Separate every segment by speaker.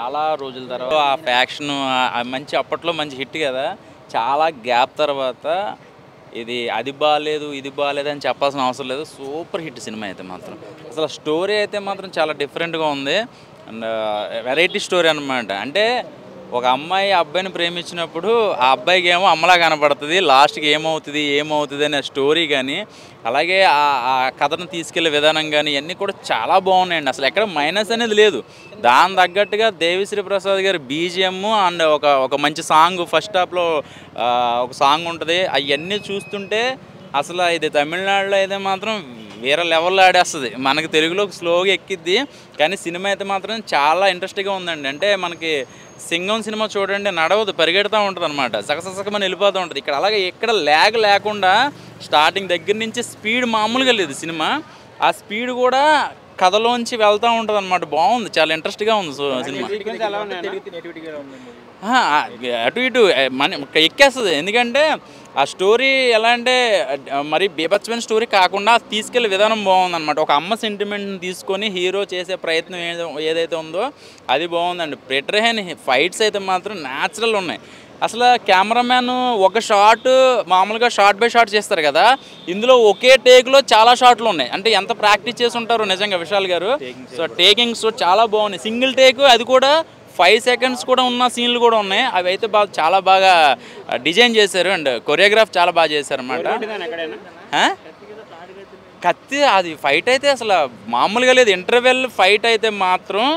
Speaker 1: చాలా రోజుల తర్వాత ఆ ఫ్యాక్షన్ మంచి అప్పట్లో మంచి హిట్ కదా. చాలా గ్యాప్ తర్వాత ఇది అది బాలేదు ఇది బాలేదు అని చెప్పాల్సిన అవసరం లేదు. సూపర్ హిట్ సినిమా అయితే మాత్రం. అసలు స్టోరీ అయితే మాత్రం చాలా డిఫరెంట్గా ఉంది. అండ్ వెరైటీ స్టోరీ అనమాట. అంటే ఒక అమ్మాయి అబ్బాయిని ప్రేమించినప్పుడు ఆ అబ్బాయికి ఏమో అమ్మలా కనపడుతుంది, లాస్ట్కి ఏమవుతుంది అనే స్టోరీ కానీ, అలాగే ఆ కథను తీసుకెళ్లే విధానం కానీ ఇవన్నీ కూడా చాలా బాగున్నాయండి. అసలు ఎక్కడ మైనస్ అనేది లేదు. దాని తగ్గట్టుగా దేవిశ్రీ ప్రసాద్ గారి బీజిఎం అండ్ ఒక మంచి సాంగ్ ఫస్ట్ హాఫ్లో ఒక సాంగ్ ఉంటుంది. అవన్నీ చూస్తుంటే అసలు ఇది తమిళనాడులో అయితే మాత్రం వేరే లెవెల్లో ఆడేస్తుంది. మనకి తెలుగులో స్లోగా ఎక్కిద్ది, కానీ సినిమా అయితే మాత్రం చాలా ఇంట్రెస్టింగ్గా ఉందండి. అంటే మనకి సింగం సినిమా చూడండి, నడవదు, పరిగెడుతూ ఉంటుంది అనమాట, సగసగమని వెళ్ళిపోతూ ఉంటుంది. ఇక్కడ అలాగే ఎక్కడ ల్యాగ్ లేకుండా స్టార్టింగ్ దగ్గర నుంచి స్పీడ్ మామూలుగా లేదు సినిమా. ఆ స్పీడ్ కూడా కథలోంచి వెళ్తూ ఉంటుంది అనమాట. బాగుంది, చాలా ఇంట్రెస్ట్గా ఉంది సినిమా. అటు ఇటు మన ఎక్కేస్తుంది. ఎందుకంటే ఆ స్టోరీ ఎలా అంటే మరి బీభత్సమైన స్టోరీ కాకుండా తీసుకెళ్లే విధానం బాగుందన్నమాట. ఒక అమ్మ సెంటిమెంట్ని తీసుకొని హీరో చేసే ప్రయత్నం ఏదైతే ఉందో అది బాగుందండి. ప్రెటర్హెన్ ఫైట్స్ అయితే మాత్రం న్యాచురల్ ఉన్నాయి. అసలు కెమెరామ్యాన్ ఒక షాట్ మామూలుగా షార్ట్ బై షాట్ చేస్తారు కదా, ఇందులో ఒకే టేక్లో చాలా షాట్లు ఉన్నాయి. అంటే ఎంత ప్రాక్టీస్ చేసి ఉంటారో నిజంగా విశాల్ గారు. సో టేకింగ్స్ చాలా బాగున్నాయి. సింగిల్ టేక్, అది కూడా 5 seconds కూడా ఉన్న సీన్లు కూడా ఉన్నాయి. అవి అయితే చాలా బాగా డిజైన్ చేశారు అండ్ కొరియోగ్రాఫ్ చాలా బాగా చేశారు అన్నమాట. కత్తి అది ఫైట్ అయితే అసలు మామూలుగా లేదు. ఇంటర్వెల్ ఫైట్ అయితే మాత్రం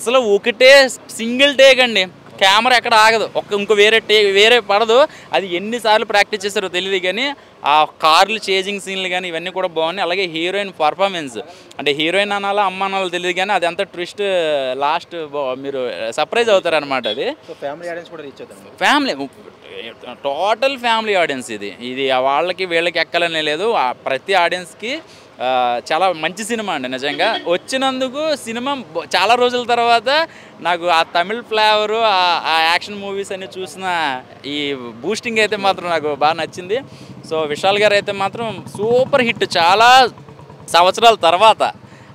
Speaker 1: అసలు ఒకటే సింగిల్ టేక్ అండి. కెమెరా ఎక్కడ ఆగదు, ఇంకో వేరే పడదు. అది ఎన్నిసార్లు ప్రాక్టీస్ చేస్తారో తెలియదు, కానీ ఆ కార్లు చేజింగ్ సీన్లు కానీ ఇవన్నీ కూడా బాగున్నాయి. అలాగే హీరోయిన్ పర్ఫార్మెన్స్, అంటే హీరోయిన్ అనాలా అమ్మ అనాలో తెలియదు, కానీ అది అంత ట్విస్ట్ లాస్ట్ మీరు సర్ప్రైజ్ అవుతారనమాట. అది ఫ్యామిలీ టోటల్ ఫ్యామిలీ ఆడియన్స్. ఇది వాళ్ళకి వీళ్ళకి ఎక్కాలనే లేదు, ప్రతి ఆడియన్స్కి చాలా మంచి సినిమా అండి. నిజంగా వచ్చినందుకు సినిమా చాలా రోజుల తర్వాత నాకు ఆ తమిళ్ ఫ్లేవరు, ఆ యాక్షన్ మూవీస్ అన్ని చూసిన ఈ బూస్టింగ్ అయితే మాత్రం నాకు బాగా నచ్చింది. సో విశాల్ గారు అయితే మాత్రం సూపర్ హిట్. చాలా సంవత్సరాల తర్వాత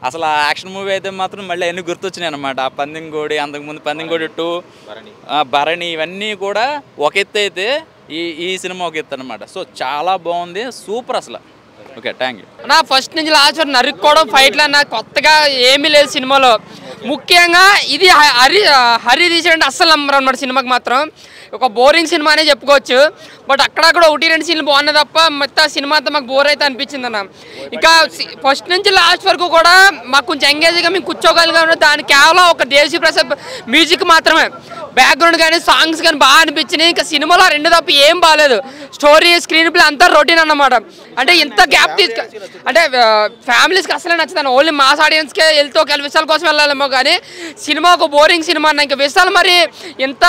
Speaker 1: అసలు ఆ యాక్షన్ మూవీ అయితే మాత్రం మళ్ళీ అన్నీ గుర్తొచ్చినాయి అనమాట. ఆ పందెంగోడి, అంతకుముందు పందెంగోడి 2, భరణి, ఇవన్నీ కూడా ఒక ఎత్తు అయితే ఈ సినిమా ఒక ఎత్తు అనమాట. సో చాలా బాగుంది, సూపర్ అసలు. Okay, thank you.
Speaker 2: నా ఫస్ట్ నుంచి లాస్ట్ వరకు నరుక్కోవడం, ఫైట్లు అన్న కొత్తగా ఏమీ లేదు సినిమాలో. ముఖ్యంగా ఇది హరి తీసేయండి అస్సలు నమ్మరు అన్నమాట. సినిమాకి మాత్రం ఒక బోరింగ్ సినిమా అనే చెప్పుకోవచ్చు. బట్ అక్కడక్కడ 1-2 సీన్లు బాగున్నాయి తప్ప మొత్తం సినిమా అంతా మాకు బోర్ అయితే అనిపించింది అన్న. ఇంకా ఫస్ట్ నుంచి లాస్ట్ వరకు కూడా మాకు కొంచెం ఎంగేజ్గా మేము కూర్చోగలిగాము. దాని కేవలం ఒక దేవిశ్రీ ప్రసాద్ మ్యూజిక్ మాత్రమే. బ్యాక్గ్రౌండ్ కానీ సాంగ్స్ కానీ బాగా అనిపించినాయి. ఇంకా సినిమాలో 2 తప్ప ఏం బాగాలేదు. స్టోరీ, స్క్రీన్ ప్లే అంతా రొటీన్ అన్నమాట. అంటే ఇంత గ్యాప్ అంటే ఫ్యామిలీస్కి అసలే నచ్చుతాను. ఓన్లీ మాస్ ఆడియన్స్కే వెళ్తూ ఒకవేళ విశాల్ కోసం వెళ్ళాలేమో, కానీ సినిమా ఒక బోరింగ్ సినిమా అన్న. ఇంకా విశాల్ మరి ఎంత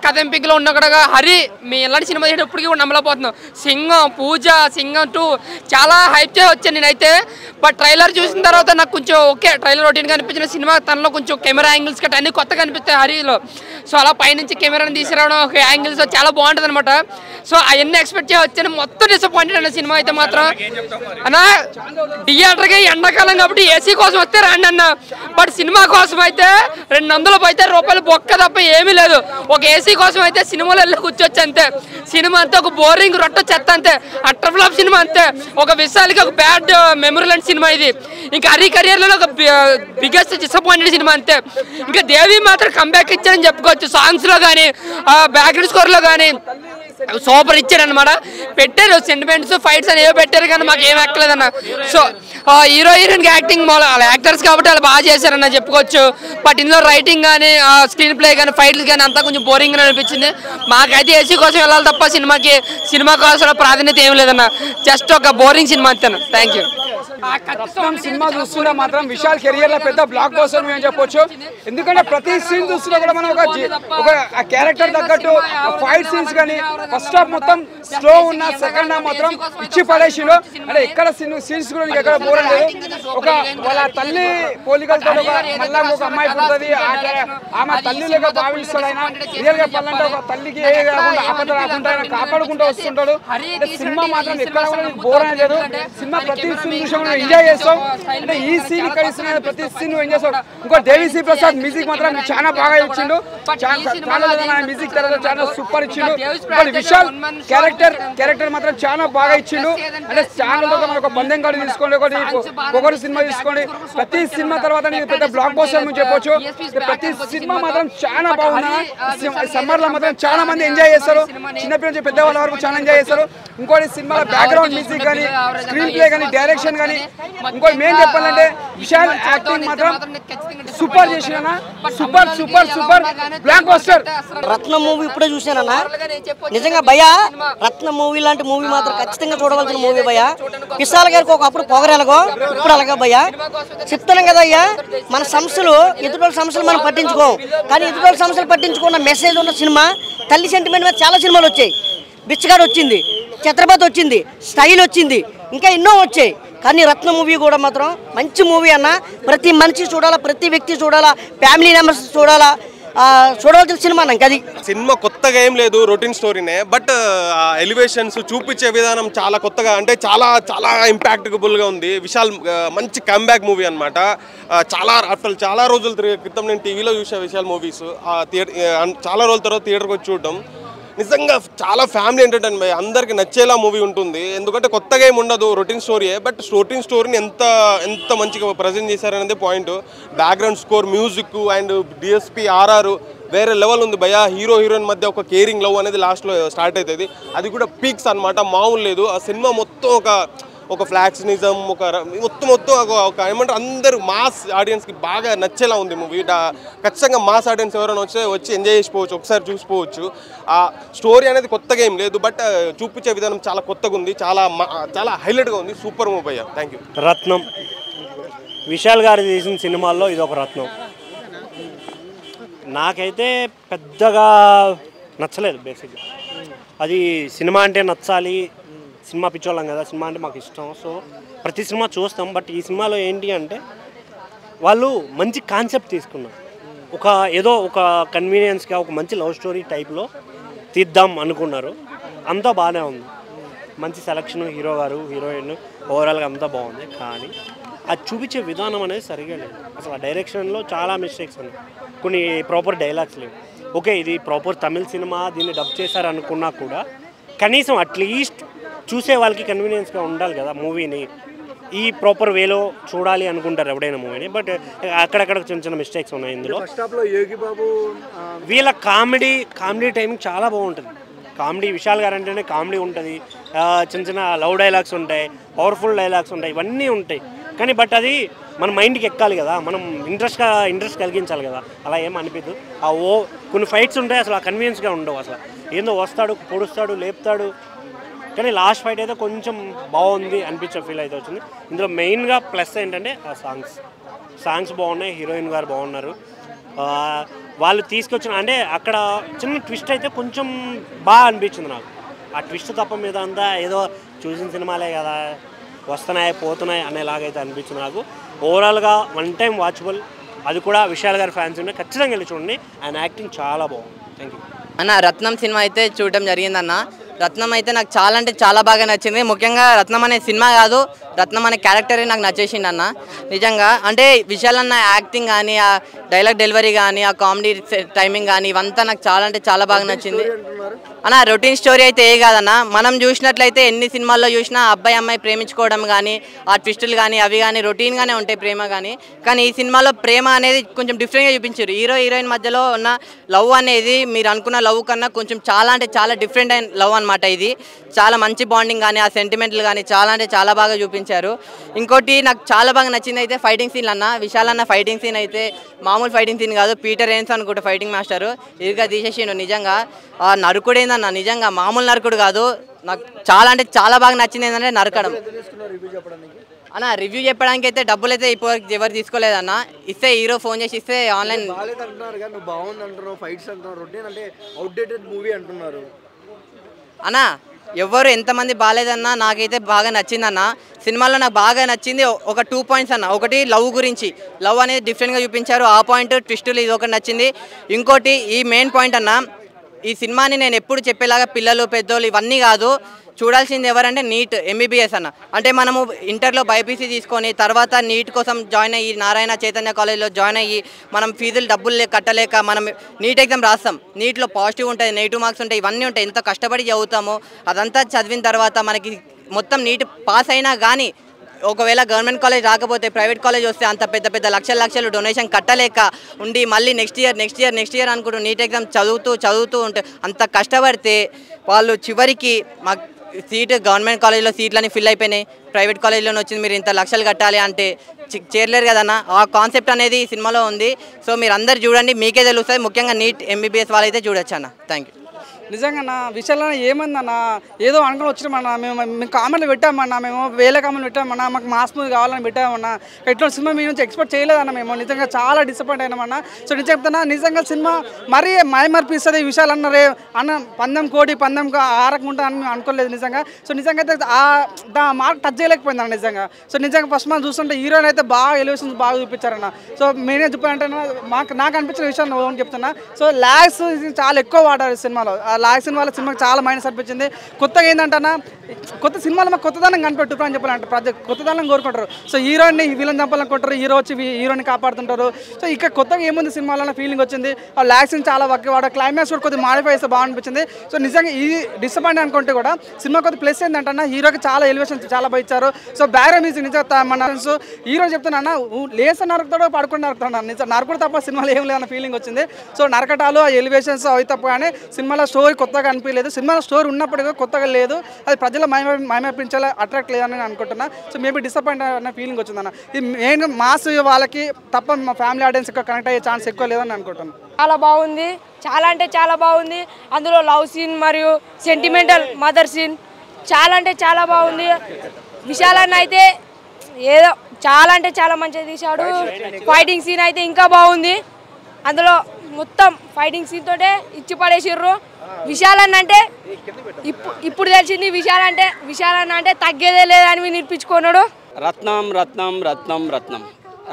Speaker 2: కథ ఎంపికలో ఉన్న కూడా హరి మీ ఇలాంటి సినిమా చేసేటప్పటికీ ఇప్పటికీ కూడా నమ్మలేకపోతున్నాం. సింగం, పూజ, సింగం 2 చాలా హైప్ చేసి వచ్చాను నేనైతే. బట్ ట్రైలర్ చూసిన తర్వాత నాకు కొంచెం ఓకే, ట్రైలర్ రొటీన్గా అనిపించిన సినిమా. తనలో కొంచెం కెమెరా యాంగిల్స్ గట్రా అన్నీ కొత్తగా అనిపిస్తాయి హరిలో. సో అలా పైనుంచి కెమెరాని తీసుకురావడం, ఒక యాంగిల్స్ చాలా బాగుంటుంది అనమాట. సో అవన్నీ ఎక్స్పెక్ట్ చేసి వచ్చాను, మొత్తం డిసప్పాయింటెడ్ అన్న సినిమా అయితే మాత్రం. అన్న థియేటర్కి ఎండాకాలం కాబట్టి ఏసీ కోసం వస్తే రండి అన్న. బట్ సినిమా కోసం అయితే 200 అయితే రూపాయలు బొక్క తప్ప ఏమీ లేదు. ఒక ఏసీ కోసం అయితే సినిమాలో వెళ్ళి కూర్చోవచ్చు అంతే. సినిమా అంతా ఒక బోరింగ్ రొట్ట చెత్త అంతే. అట్టర్ ఫ్లాప్ సినిమా అంతే. ఒక విశాల్కి ఒక బ్యాడ్ మెమరీ లాంటి సినిమా ఇది. ఇంకా హరి కెరియర్లో ఒక బిగ్గెస్ట్ డిసప్పాయింటెడ్ సినిమా అంతే. ఇంకా దేవి మాత్రం కంబ్యాక్ ఇచ్చారని చెప్పుకోవచ్చు. సాంగ్స్లో కానీ బ్యాక్గ్రౌండ్ స్కోర్లో కానీ సూపర్ ఇచ్చారు అనమాట. పెట్టారు సెంటిమెంట్స్, ఫైట్స్ అని ఏవో పెట్టారు, కానీ మాకు ఏం ఎక్కలేదన్న. సో హీరో హీరోయిన్కి యాక్టింగ్ వాళ్ళ యాక్టర్స్ కాబట్టి వాళ్ళు బాగా చేశారన్న చెప్పుకోవచ్చు. బట్ ఇందులో రైటింగ్ కానీ స్క్రీన్ ప్లే కానీ ఫైట్లు కానీ అంతా కొంచెం బోరింగ్ అనిపించింది. మాకైతే ఏసీ కోసం వెళ్ళాలి తప్ప సినిమా కోసం ప్రాధాన్యత ఏం లేదన్న. జస్ట్ ఒక బోరింగ్ సినిమా అంతేనా. Thank you.
Speaker 3: సినిమా చూస్తున్నా మాత్రం విశాల్ కెరియర్ లో పెద్ద బ్లాక్ బస్టర్ మేము చెప్పొచ్చు. ఎందుకంటే ప్రతి సీన్ చూస్తున్నా కూడా మనం ఒక క్యారెక్టర్ తగ్గట్టు ఫైట్ సీన్స్ కానీ ఫస్ట్ హాఫ్ మొత్తం స్లో ఉన్న, సెకండ్ హాఫ్ మాత్రం ఇచ్చి పడేసిలో. అంటే ఎక్కడ సీన్స్ కూడా ఎక్కడ బోర్ లేదు. ఒక వాళ్ళ తల్లి పోలికలతో మళ్ళా ఒక అమ్మాయి పుడుతుంది, ఆమె తల్లి లేక భావిస్తాడు ఆయన. రియల్ గా చెప్పాలంటే ఒక తల్లికి ఏ కాకుండా ఆపద రాకుండా ఆయన కాపాడుకుంటూ వస్తుంటాడు. సినిమా మాత్రం ఎక్కడ కూడా బోర్ అనేది లేదు. సినిమా ప్రతి సీన్ చూసిన మనం ఎంజాయ్ చేస్తాం. అంటే ఈ సీన్ ఇక్కడ ఇస్తున్న ప్రతి సీన్ ఎంజాయ్ చేస్తాం. ఇంకో దేవిశ్రీ ప్రసాద్ మ్యూజిక్ మాత్రం చాలా బాగా ఇచ్చిండు. చాలా మ్యూజిక్ తర్వాత చాలా సూపర్ ఇచ్చిండు. విశాల్ క్యారెక్టర్ మాత్రం చాలా బాగా ఇచ్చిండు. అంటే ఛానల్ మనం ఒక పందెం కార్డు తీసుకోండి, ఒకటి సినిమా తీసుకోండి, ప్రతి సినిమా తర్వాత పెద్ద బ్లాక్ బస్టర్ అని చెప్పొచ్చు. ప్రతి సినిమా మాత్రం చాలా బాగున్నా. సమ్మర్ లో మాత్రం చాలా మంది ఎంజాయ్ చేస్తారు, చిన్నపిల్లల నుంచి పెద్దవాళ్ళ వరకు చాలా ఎంజాయ్ చేస్తారు. ఇంకోటి సినిమాలో బ్యాక్గ్రౌండ్ మ్యూజిక్ కానీ, స్క్రీన్ ప్లే కానీ, డైరెక్షన్ కానీ, ఇంకోటి మెయిన్ చెప్పాలంటే విశాల్ యాక్టింగ్ మాత్రం సూపర్ చేసిన super super super blockbuster.
Speaker 4: Ratnam movie ఇప్పుడే చూసానన్నా, నిజంగా భయ్యా రత్నం మూవీ లాంటి మూవీ మాత్రం ఖచ్చితంగా చూడవలసిన మూవీ భయ్యా. విశాల్ గారికి ఒకప్పుడు పొగరెలగో ఇప్పుడు అలాగే భయ్యా. చెప్తున్నాం కదా అయ్యా, మన సమస్యలు ఎదుటి సమస్యలు మనం పట్టించుకోం, కానీ ఎదుటి సమస్యలు పట్టించుకున్న మెసేజ్ ఉన్న సినిమా తల్లి సెంటిమెంట్ మీద చాలా సినిమాలు వచ్చాయి. బిచ్చగాడు వచ్చింది, ఛత్రపతి వచ్చింది, స్టైల్ వచ్చింది, ఇంకా ఎన్నో వచ్చాయి. కానీ రత్న మూవీ కూడా మాత్రం మంచి మూవీ అన్న. ప్రతి మనిషి చూడాలా, ప్రతి వ్యక్తి చూడాలా, ఫ్యామిలీ మెంబర్స్ చూడాలా, చూడవలసిన సినిమా నాకు అది.
Speaker 5: సినిమా కొత్తగా ఏం లేదు, రొటీన్ స్టోరీనే. బట్ ఎలివేషన్స్ చూపించే విధానం చాలా కొత్తగా, అంటే చాలా చాలా ఇంపాక్టబుల్గా ఉంది. విశాల్ మంచి కమ్బ్యాక్ మూవీ అనమాట. చాలా రోజుల క్రితం నేను టీవీలో చూసా విశాల్ మూవీస్. చాలా రోజుల తర్వాత థియేటర్కి వచ్చి చూడడం నిజంగా చాలా ఫ్యామిలీ ఎంటర్టైన్మెంట్, అందరికి నచ్చేలా మూవీ ఉంటుంది. ఎందుకంటే కొత్తగా ఏమి ఉండదు, రొటీన్ స్టోరీయే. బట్ రొటీన్ స్టోరీని ఎంత మంచిగా ప్రజెంట్ చేశారనేది point. Background score, music and DSP RR వేరే లెవెల్ ఉంది భయ్యా. హీరోయిన్ మధ్య ఒక కేరింగ్ లవ్ అనేది లాస్ట్లో స్టార్ట్ అవుతుంది. అది కూడా పీక్స్ అనమాట, మామూలు లేదు. ఆ సినిమా మొత్తం ఒక ఫ్లాక్సినిజం, మొత్తం ఒక ఏమంటారు, అందరూ మాస్ ఆడియన్స్కి బాగా నచ్చేలా ఉంది మూవీ. ఖచ్చితంగా మాస్ ఆడియన్స్ ఎవరైనా వచ్చి ఎంజాయ్ చేసిపోవచ్చు, ఒకసారి చూసిపోవచ్చు. ఆ స్టోరీ అనేది కొత్తగా ఏం లేదు, బట్ చూపించే విధానం చాలా కొత్తగా ఉంది, చాలా హైలైట్గా ఉంది. సూపర్ మూవీ అయ్యా. Thank you.
Speaker 6: రత్నం విశాల్ గారు చేసిన సినిమాల్లో ఇది ఒక రత్నం. నాకైతే పెద్దగా నచ్చలేదు బేసిక్గా. అది సినిమా అంటే నచ్చాలి, సినిమా పిచ్చోళ్ళం కదా, సినిమా అంటే మాకు ఇష్టం, సో ప్రతి సినిమా చూస్తాం. బట్ ఈ సినిమాలో ఏంటి అంటే వాళ్ళు మంచి కాన్సెప్ట్ తీసుకున్నారు. ఏదో ఒక కన్వీనియన్స్గా ఒక మంచి లవ్ స్టోరీ టైప్లో తీద్దాం అనుకున్నారు. అంతా బాగానే ఉంది, మంచి సెలక్షన్, హీరో గారు, హీరోయిన్, ఓవరాల్గా అంతా బాగుంది. కానీ అది చూపించే విధానం అనేది సరిగా లేదు. అసలు ఆ డైరెక్షన్లో చాలా మిస్టేక్స్ ఉన్నాయి, కొన్ని ప్రాపర్ డైలాగ్స్ లేవు. ఓకే, ఇది ప్రాపర్ తమిళ సినిమా, దీన్ని డబ్ చేశారనుకున్నా కూడా కనీసం అట్లీస్ట్ చూసే వాళ్ళకి కన్వీనియన్స్గా ఉండాలి కదా మూవీని. ఈ ప్రాపర్ వేలో చూడాలి అనుకుంటారు ఎవడైనా మూవీని, బట్ అక్కడక్కడ చిన్న మిస్టేక్స్ ఉన్నాయి ఇందులో. వీళ్ళ కామెడీ టైమింగ్ చాలా బాగుంటుంది. కామెడీ విశాల్ గారు అంటేనే కామెడీ ఉంటుంది, చిన్న లవ్ డైలాగ్స్ ఉంటాయి, పవర్ఫుల్ డైలాగ్స్ ఉంటాయి, ఇవన్నీ ఉంటాయి. కానీ బట్ అది మన మైండ్కి ఎక్కాలి కదా, మనం ఇంట్రెస్ట్ కలిగించాలి కదా. అలా ఏం అనిపించదు. కొన్ని ఫైట్స్ ఉంటాయి అసలు ఆ కన్వీనియన్స్గా ఉండవు. అసలు ఏందో వస్తాడు, పొడుస్తాడు, లేపుతాడు. కానీ లాస్ట్ ఫైట్ అయితే కొంచెం బాగుంది అనిపించే ఫీల్ అయితే వచ్చింది. ఇందులో మెయిన్గా ప్లస్ ఏంటంటే ఆ సాంగ్స్ బాగున్నాయి, హీరోయిన్ గారు బాగున్నారు. వాళ్ళు తీసుకొచ్చిన అంటే అక్కడ చిన్న ట్విస్ట్ అయితే కొంచెం బాగా అనిపించింది నాకు. ఆ ట్విస్ట్ తప్ప మీద అంతా ఏదో చూసిన సినిమాలే కదా, వస్తున్నాయి పోతున్నాయి అనేలాగైతే అనిపించింది నాకు. ఓవరాల్గా వన్ టైం వాచబుల్. అది కూడా విశాల్ గారి ఫ్యాన్స్ ఉంటే ఖచ్చితంగా వెళ్ళి చూడండి, ఆయన యాక్టింగ్ చాలా బాగుంది. థ్యాంక్ యూ
Speaker 7: అన్న. రత్నం సినిమా అయితే చూడడం జరిగిందన్న. రత్నం అయితే నాకు చాలా అంటే చాలా బాగా నచ్చింది. ముఖ్యంగా రత్నం అనే సినిమా కాదు, రత్నం అనే క్యారెక్టరే నాకు నచ్చేసింది అన్న నిజంగా. అంటే విశాల్ అన్న యాక్టింగ్ కానీ, ఆ డైలాగ్ డెలివరీ కానీ, ఆ కామెడీ టైమింగ్ కానీ, ఇవంతా నాకు చాలా అంటే చాలా బాగా నచ్చింది అన్న. రొటీన్ స్టోరీ అయితే ఏ కాదన్న. మనం చూసినట్లయితే ఎన్ని సినిమాల్లో చూసినా అబ్బాయి అమ్మాయి ప్రేమించుకోవడం కానీ, ఆ ట్విస్టులు కానీ, అవి కానీ రొటీన్గానే ఉంటాయి ప్రేమ కానీ. కానీ ఈ సినిమాలో ప్రేమ అనేది కొంచెం డిఫరెంట్గా చూపించారు. హీరోయిన్ మధ్యలో ఉన్న లవ్ అనేది మీరు అనుకున్న లవ్ కన్నా కొంచెం చాలా అంటే చాలా డిఫరెంట్ అయిన లవ్ అనమాట. ఇది చాలా మంచి బాండింగ్ కానీ, ఆ సెంటిమెంట్లు కానీ చాలా అంటే చాలా బాగా చూపించారు. ఇంకోటి నాకు చాలా బాగా నచ్చింది అయితే ఫైటింగ్ సీన్ అన్న. విశాల్ అన్న ఫైటింగ్ సీన్ అయితే మామూలు ఫైటింగ్ సీన్ కాదు, పీటర్ ఎయిన్స్ అనుకుంటే ఫైటింగ్ మాస్టర్ ఇదిగా తీసేసిండు. నిజంగా ఆ నరుకుడు ఏందన్న, నిజంగా మామూలు నరుకుడు కాదు. నాకు చాలా అంటే చాలా బాగా నచ్చింది ఏంటంటే నరకడం అన్న. రివ్యూ చెప్పడానికి అయితే డబ్బులు అయితే ఇప్పుడు ఎవరు తీసుకోలేదన్న. ఇస్తే హీరో ఫోన్ చేసి ఇస్తే ఆన్లైన్ అన్న. ఎవరు ఎంతమంది బాగాలేదన్నా, నాకైతే బాగా నచ్చిందన్న. సినిమాలో నాకు బాగా నచ్చింది ఒక 2 పాయింట్స్ అన్న. ఒకటి లవ్ గురించి, లవ్ అనేది డిఫరెంట్గా చూపించారు, ఆ పాయింట్ ట్విస్టులు ఇది ఒకటి నచ్చింది. ఇంకోటి ఈ మెయిన్ పాయింట్ అన్న, ఈ సినిమాని నేను ఎప్పుడు చెప్పేలాగా పిల్లలు పెద్దోళ్ళు ఇవన్నీ కాదు, చూడాల్సింది ఎవరంటే నీట్ ఎంబీబీఎస్ అన్న. అంటే మనము ఇంటర్లో బైపీసీ తీసుకొని తర్వాత నీట్ కోసం జాయిన్ అయ్యి నారాయణ చైతన్య కాలేజ్లో జాయిన్ అయ్యి మనం ఫీజులు డబ్బులు కట్టలేక మనం నీట్ ఎగ్జామ్ రాస్తాం. నీట్లో పాజిటివ్ ఉంటుంది, నెగిటివ్ మార్క్స్ ఉంటాయి, ఇవన్నీ ఉంటాయి. ఎంత కష్టపడి చదువుతామో అదంతా చదివిన తర్వాత మనకి మొత్తం నీట్ పాస్ అయినా కానీ ఒకవేళ గవర్నమెంట్ కాలేజ్ రాకపోతే ప్రైవేట్ కాలేజ్ వస్తే అంత పెద్ద పెద్ద లక్షలు డొనేషన్ కట్టలేక ఉండి మళ్ళీ నెక్స్ట్ ఇయర్ అనుకుంటూ నీట్ ఎగ్జామ్ చదువుతూ ఉంటే అంత కష్టపడితే వాళ్ళు చివరికి మాకు సీటు గవర్నమెంట్ కాలేజ్లో సీట్లని ఫిల్ అయిపోయినాయి, ప్రైవేట్ కాలేజ్లోనే వచ్చింది, మీరు ఇంత లక్షలు కట్టాలి అంటే చేరలేరు కదన్న. ఆ కాన్సెప్ట్ అనేది ఈ సినిమాలో ఉంది. సో మీరు అందరు చూడండి, మీకే తెలుస్తుంది. ముఖ్యంగా నీట్ ఎంబీబీఎస్ వాళ్ళైతే చూడొచ్చు అన్న. Thank you.
Speaker 3: నిజంగా నా విషయాల్లో ఏమందన్నా ఏదో అనుకుని వచ్చినామన్నా, మేము కామెంట్లు పెట్టామన్నా, మేము వేల కామెంట్లు పెట్టామన్నా, మాకు మాస్ మూవీ కావాలని పెట్టామన్నా, ఇట్లా సినిమా మీ నుంచి ఎక్స్పెక్ట్ చేయలేదన్న. మేము నిజంగా చాలా డిసప్పాయింట్ అయినామన్నా. సో నిజం చెప్తున్నా, నిజంగా సినిమా మరీ మైమర్పిస్తుంది ఈ విషయాలు అన్నారే అన్న. పందెం ఆరకుండా అని అనుకోలేదు నిజంగా. సో నిజంగా అయితే ఆ మార్క్ టచ్ చేయలేకపోయిందన్న నిజంగా. సో నిజంగా ఫస్ట్ మనం చూస్తుంటే హీరోయిన్ అయితే బాగా ఎలివేషన్స్ బాగా చూపించారన్న. సో మెయిన్గా చెప్పాలంటే నాకు అనిపించిన విషయాలు చెప్తున్నా. సో లాగ్స్ చాలా ఎక్కువ వాడారు సినిమాలో. లాగ్ సినిమాలో సినిమాకి చాలా మైనస్ అనిపించింది. కొత్తగా ఏంటంటే కొత్త సినిమాలో మాకు కొత్తదనం కనిపెట్టు అని చెప్పాలంటే ప్రజలు కొత్తదనం కోరుకుంటారు. సో హీరోయిన్ని విలన్ చంపాలనుకుంటారు, హీరో వచ్చి హీరోని కాపాడుతుంటారు. సో ఇక్కడ కొత్తగా ఏముంది సినిమాలో ఫీలింగ్ వచ్చింది. ఆ లాగ్ సీన్ చాలా వాడ క్లైమాక్స్ కూడా కొద్దిగా మాడిఫై చేస్తే బాగా అనిపించింది. సో నిజంగా ఈ డిసప్పాయింట్ అనుకుంటే కూడా సినిమా కొద్ది ప్లస్ ఏంటంటే హీరోకి చాలా ఎలివేషన్స్ చాలా బాగా ఇచ్చారు. సో బ్యాక్గ్రౌండ్ మ్యూజిక్ నిజంగా మన హీరో చెప్తున్నా లేస నరుకుతాడో పడుకుని నరుకుతాడు, నిజం నరుకుడు తప్ప సినిమాలో ఏం లేదన్న ఫీలింగ్ వచ్చింది. సో నరకటాలు ఆ ఎలివేషన్స్ అవి తప్ప కానీ సినిమాలో స్టోరీ కొత్తగా అనిపించలేదు. సినిమాలో స్టోరీ ఉన్నప్పటికీ కొత్తగా లేదు, అది ప్రజల మైమర్పించేలా అట్రాక్ట్ లేదని నేను అనుకుంటున్నా. సో మేబీ డిసప్పాయింట్ అన్న ఫీలింగ్ వచ్చిందన్న. ఇది మెయిన్ మాస్ వాళ్ళకి తప్ప మా ఫ్యామిలీ ఆడియన్స్ కనెక్ట్ అయ్యే ఛాన్స్ ఎక్కువ లేదని అనుకుంటున్నాను.
Speaker 8: చాలా బాగుంది, చాలా అంటే చాలా బాగుంది. అందులో లవ్ సీన్ మరియు సెంటిమెంటల్ మదర్ సీన్ చాలా అంటే చాలా బాగుంది. విశాలన్న అయితే ఏదో చాలా అంటే చాలా మంచిగా తీశాడు. ఫైటింగ్ సీన్ అయితే ఇంకా బాగుంది. అందులో మొత్తం ఫైటింగ్ సీన్ తోటే ఇచ్చి పడేసిర్రు. విశాలన్న అంటే ఇప్పుడు తెలిసింది, విశాలన్న అంటే తగ్గేదే లేదని నిరూపించుకున్నాడు.
Speaker 9: రత్నం రత్నం రత్నం రత్నం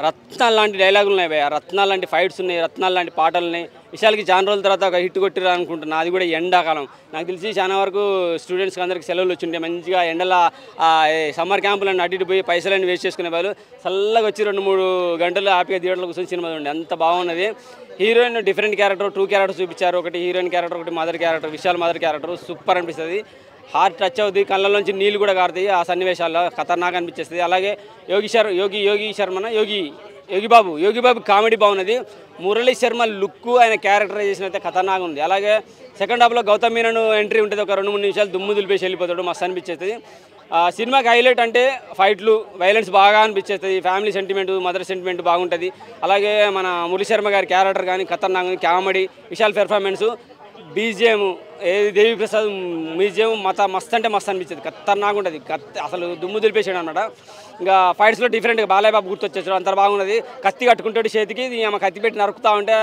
Speaker 9: రత్నాలు లాంటి డైలాగులు ఉన్నాయి భయ్య, రత్నాలు లాంటి ఫైట్స్ ఉన్నాయి, రత్నాలు లాంటి పాటలు ఉన్నాయి. విశాల్కి చాలా రోజుల తర్వాత ఒక హిట్ కొట్టిరా అనుకుంటున్నా. అది కూడా ఎండాకాలం. నాకు తెలిసి చాలా వరకు స్టూడెంట్స్కి అందరికి సెలవులు వచ్చింటే మంచిగా ఎండల సమ్మర్ క్యాంపులను అటు ఇటు పోయి పైసలన్నీ వేస్ట్ చేసుకునే వాళ్ళు చల్లగా వచ్చి 2-3 గంటలు హ్యాపీగా థియేటర్లో కూర్చొని సినిమా ఉండే అంత బాగున్నది. హీరోయిన్ డిఫరెంట్ క్యారెక్టర్, 2 క్యారెక్టర్స్ చూపించారు. ఒకటి హీరోయిన్ క్యారెక్టర్, ఒకటి mother character. Vishal mother character super అనిపిస్తుంది. హార్ట్ టచ్ అవుతుంది, కళ్ళలోంచి నీళ్ళు కూడా కారుతాయి ఆ సన్నివేశాల్లో, ఖతర్నాక్ అనిపించేస్తుంది. అలాగే యోగి బాబు కామెడీ బాగున్నది. మురళీ శర్మ లుక్ ఆయన క్యారెక్టరైజేషన్ అయితే ఖతర్నాక్ ఉంది. అలాగే సెకండ్ హాఫ్లో గౌతమ్ మీనన్ ఎంట్రీ ఉంటుంది, ఒక 2-3 నిమిషాలు దుమ్ము దులిపేసి వెళ్ళిపోతాడు, మస్తు అనిపించేస్తుంది. సినిమాకి హైలైట్ అంటే ఫైట్లు, వైలెన్స్ బాగా అనిపించేస్తుంది. ఫ్యామిలీ సెంటిమెంట్, మదర్ సెంటిమెంట్ బాగుంటుంది. అలాగే మన మురళీ శర్మ గారి క్యారెక్టర్ కానీ ఖతర్నాక్, కామెడీ, విశాల్ పెర్ఫార్మెన్సు, బీజిఎం దేవి ప్రసాద్ మ్యూజియం మస్తు అంటే మస్తు అనిపించేది. ఖతర్నాక్ ఉంటుంది, అసలు దుమ్ము దులిపేసాడు అనమాట. ఇంకా ఫైట్స్లో డిఫరెంట్గా బాలయ్య బాబు గుర్తొచ్చేసాడు, అంత బాగున్నది. కత్తి కట్టుకుంటాడు చేతికి, కత్తి పెట్టి నరుకుతూ ఉంటే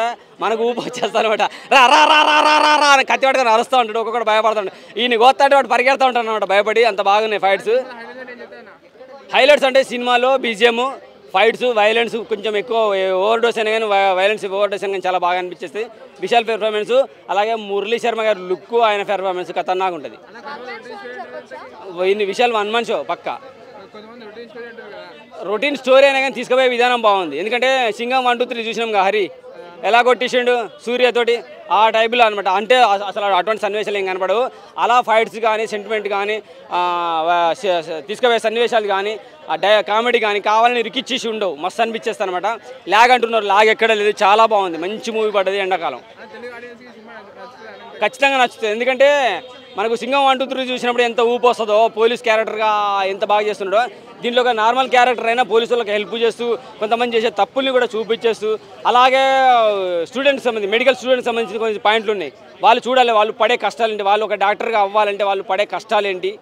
Speaker 9: మనకు ఊపు వచ్చేస్తా అనమాట. రా రా రా రా రా రా రా అని కత్తి పట్టుకొని అరుస్తూ ఉంటాడు, ఒక్కొక్కటి భయపడుతుంటాడు. ఈయన గోత్తాంటే వాడు పరిగెడతా ఉంటాడు అనమాట భయపడి. అంత బాగున్నాయి ఫైట్స్. హైలైట్స్ అంటే సినిమాలో బీజిఎం, ఫైట్స్, వైలెన్స్ కొంచెం ఎక్కువ ఓవర్ డోస్ అయినా కానీ వైలెన్స్ ఓవర్ డోస్ అయినా కానీ చాలా బాగా అనిపించేస్తుంది. విశాల్ పెర్ఫార్మెన్స్, అలాగే మురళీ శర్మ గారి లుక్, ఆయన పెర్ఫార్మెన్స్ ఖతర్నాక్ ఉంటుంది. విశాల్ 1 man షో పక్కా. రొటీన్ స్టోరీ అయినా కానీ తీసుకుపోయే విధానం బాగుంది. ఎందుకంటే సింగం 1, 2, 3 చూసినాం కదా, హరి ఎలా కొట్టించిండు సూర్యతోటి, ఆ టైపులో అనమాట. అంటే అసలు అటువంటి సన్నివేశాలు ఏం కనపడవు. అలా ఫైట్స్ కానీ, సెంటిమెంట్ కానీ, తీసుకుపోయే సన్నివేశాలు కానీ, కామెడీ కానీ కావాలని రికిచ్చేసి ఉండవు, మస్తు అనిపించేస్తాను అనమాట. లాగ్ అంటున్నారు, లాగ్ ఎక్కడ లేదు, చాలా బాగుంది, మంచి మూవీ పడ్డది ఎండాకాలం. ఖచ్చితంగా నచ్చుతుంది. ఎందుకంటే మనకు సింగం 1, 2, 3 చూసినప్పుడు ఎంత ఊపు వస్తుందో, పోలీస్ క్యారెక్టర్గా ఎంత బాగా చేస్తున్నాడో, దీంట్లో ఒక నార్మల్ క్యారెక్టర్ అయినా పోలీసు వాళ్ళకి హెల్ప్ చేస్తూ కొంతమంది చేసే తప్పుల్ని కూడా చూపించేస్తూ, అలాగే స్టూడెంట్స్ సంబంధించి మెడికల్ స్టూడెంట్స్ సంబంధించిన కొన్ని పాయింట్లు ఉన్నాయి. వాళ్ళు చూడాలి, వాళ్ళు పడే కష్టాలు ఏంటి, వాళ్ళు ఒక డాక్టర్గా అవ్వాలంటే వాళ్ళు పడే కష్టాలు ఏంటి,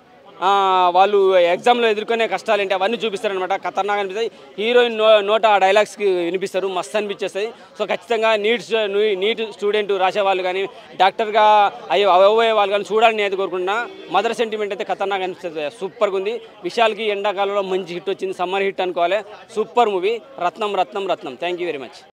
Speaker 9: వాళ్ళు ఎగ్జామ్లో ఎదుర్కొనే కష్టాలు ఏంటి, అవన్నీ చూపిస్తారనమాట. ఖతర్నాక్ అనిపిస్తాయి. హీరోయిన్ నోట ఆ డైలాగ్స్కి వినిపిస్తారు, మస్తు అనిపించేస్తాయి. సో ఖచ్చితంగా నీట్ స్టూడెంట్ రాసేవాళ్ళు కానీ, డాక్టర్గా అవ్వే వాళ్ళు కానీ చూడాలని నేను కోరుకుంటున్నా. మదర్ సెంటిమెంట్ అయితే ఖతర్నాక్ అనిపిస్తుంది, సూపర్గా ఉంది. విశాల్కి ఎండాకాలంలో మంచి హిట్ వచ్చింది, సమ్మర్ హిట్ అనుకోవాలి. Super movie. Ratnam Ratnam Ratnam. Thank you very much.